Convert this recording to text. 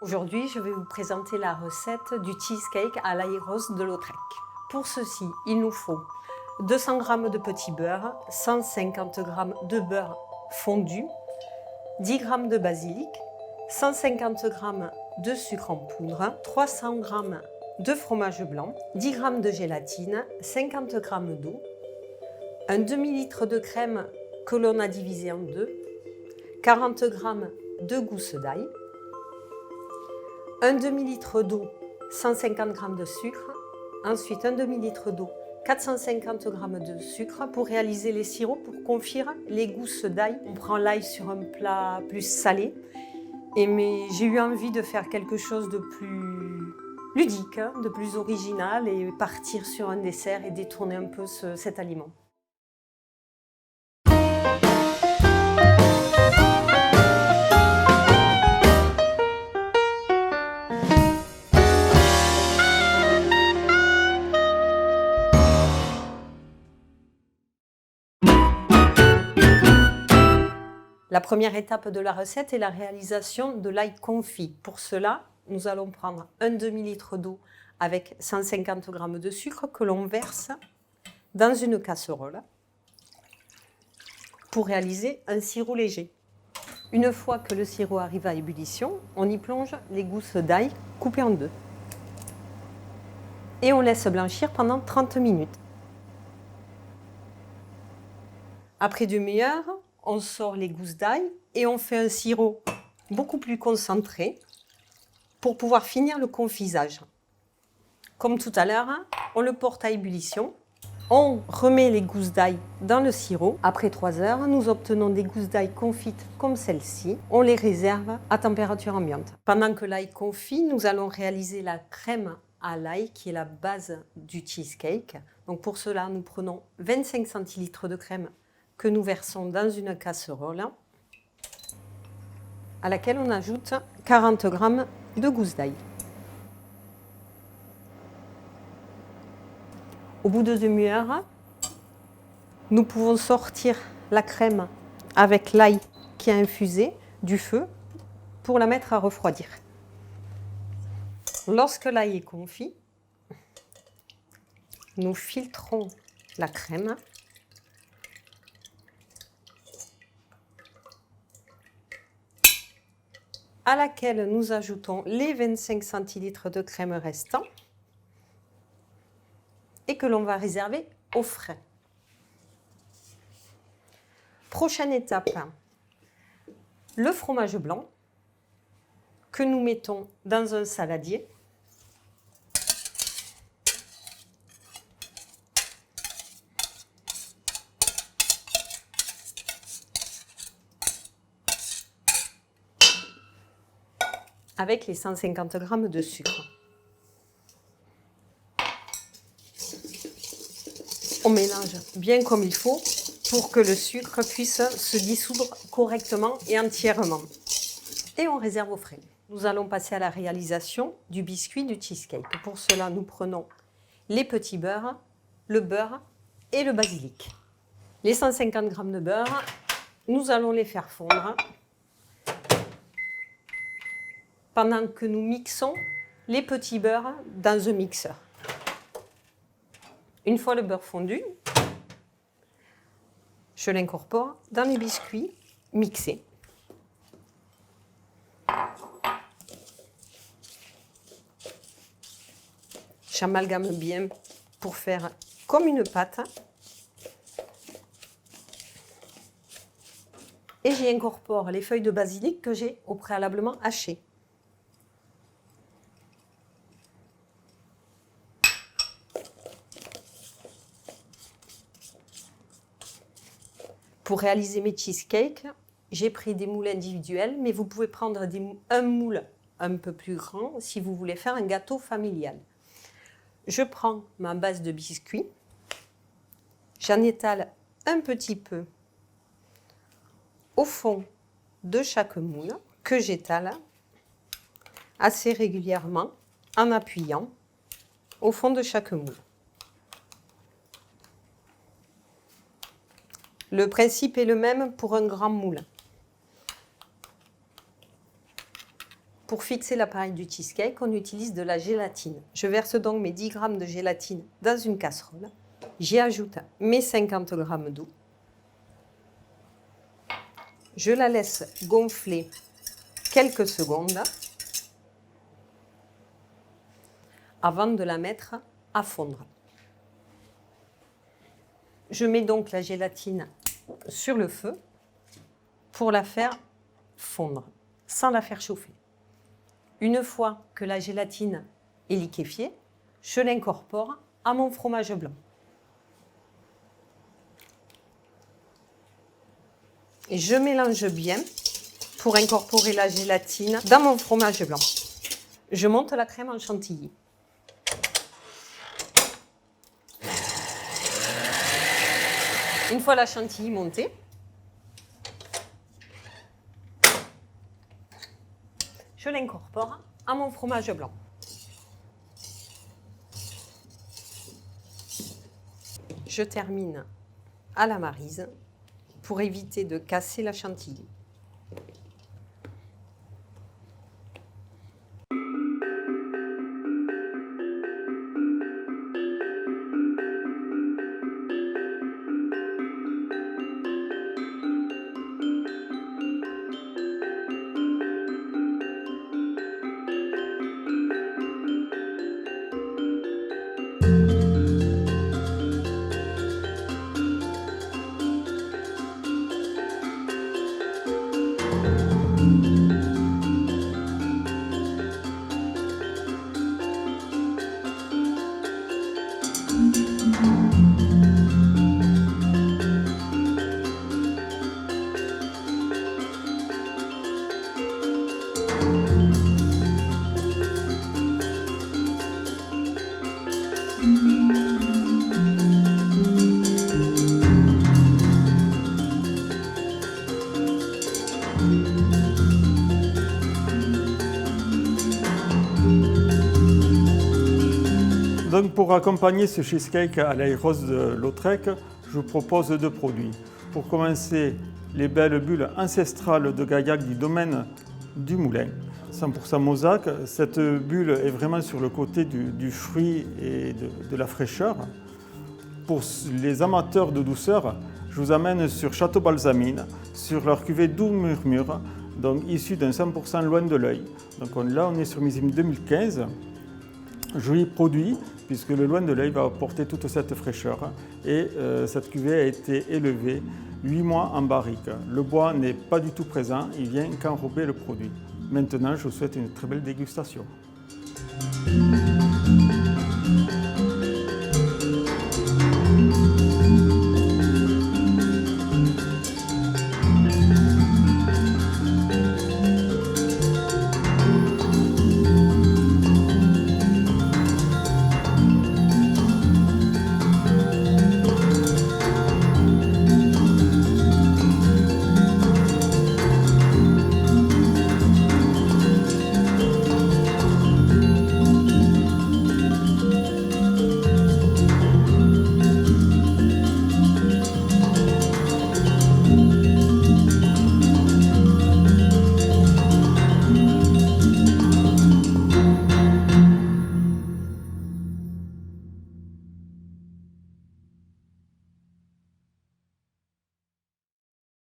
Aujourd'hui, je vais vous présenter la recette du cheesecake à l'ail rose de Lautrec. Pour ceci, il nous faut 200 g de petit beurre, 150 g de beurre fondu, 10 g de basilic, 150 g de sucre en poudre, 300 g de fromage blanc, 10 g de gélatine, 50 g d'eau, un demi-litre de crème que l'on a divisé en deux, 40 g de gousse d'ail, un demi-litre d'eau, 150 g de sucre, ensuite un demi-litre d'eau, 450 g de sucre pour réaliser les sirops, pour confire les gousses d'ail. On prend l'ail sur un plat plus salé, mais j'ai eu envie de faire quelque chose de plus ludique, de plus original et partir sur un dessert et détourner un peu cet aliment. La première étape de la recette est la réalisation de l'ail confit. Pour cela, nous allons prendre un demi-litre d'eau avec 150 g de sucre que l'on verse dans une casserole pour réaliser un sirop léger. Une fois que le sirop arrive à ébullition, on y plonge les gousses d'ail coupées en deux. Et on laisse blanchir pendant 30 minutes. Après demi-heure, on sort les gousses d'ail et on fait un sirop beaucoup plus concentré pour pouvoir finir le confisage. Comme tout à l'heure, on le porte à ébullition. On remet les gousses d'ail dans le sirop. Après 3 heures, nous obtenons des gousses d'ail confites comme celle-ci. On les réserve à température ambiante. Pendant que l'ail confit, nous allons réaliser la crème à l'ail qui est la base du cheesecake. Donc pour cela, nous prenons 25 centilitres de crème que nous versons dans une casserole à laquelle on ajoute 40 g de gousses d'ail. Au bout de demi-heure, nous pouvons sortir la crème avec l'ail qui a infusé du feu pour la mettre à refroidir. Lorsque l'ail est confit, nous filtrons la crème à laquelle nous ajoutons les 25 centilitres de crème restants et que l'on va réserver au frais. Prochaine étape, le fromage blanc que nous mettons dans un saladier. Avec les 150 g de sucre. On mélange bien comme il faut pour que le sucre puisse se dissoudre correctement et entièrement. Et on réserve au frais. Nous allons passer à la réalisation du biscuit du cheesecake. Pour cela, nous prenons les petits beurres, le beurre et le basilic. Les 150 g de beurre, nous allons les faire fondre pendant que nous mixons les petits beurres dans un mixeur. Une fois le beurre fondu, je l'incorpore dans les biscuits mixés. J'amalgame bien pour faire comme une pâte. Et j'y incorpore les feuilles de basilic que j'ai au préalablement hachées. Pour réaliser mes cheesecakes, j'ai pris des moules individuels, mais vous pouvez prendre un moule un peu plus grand si vous voulez faire un gâteau familial. Je prends ma base de biscuits, j'en étale un petit peu au fond de chaque moule, que j'étale assez régulièrement en appuyant au fond de chaque moule. Le principe est le même pour un grand moule. Pour fixer l'appareil du cheesecake, on utilise de la gélatine. Je verse donc mes 10 g de gélatine dans une casserole. J'y ajoute mes 50 g d'eau. Je la laisse gonfler quelques secondes avant de la mettre à fondre. Je mets donc la gélatine sur le feu pour la faire fondre, sans la faire chauffer. Une fois que la gélatine est liquéfiée, je l'incorpore à mon fromage blanc. Et je mélange bien pour incorporer la gélatine dans mon fromage blanc. Je monte la crème en chantilly. Une fois la chantilly montée, je l'incorpore à mon fromage blanc. Je termine à la maryse pour éviter de casser la chantilly. Donc pour accompagner ce cheesecake à l'ail rose de Lautrec, je vous propose 2 produits. Pour commencer, les belles bulles ancestrales de Gaillac du domaine du Moulin. 100% Mosaque, cette bulle est vraiment sur le côté du fruit et de la fraîcheur. Pour les amateurs de douceur, je vous amène sur Château Balsamine, sur leur cuvée Doux Murmure, donc issue d'un 100% loin de l'œil. Donc là, on est sur millésime 2015. Joli produit, puisque le loin de l'œil va apporter toute cette fraîcheur. Et cette cuvée a été élevée 8 mois en barrique. Le bois n'est pas du tout présent, il vient qu'enrober le produit. Maintenant, je vous souhaite une très belle dégustation.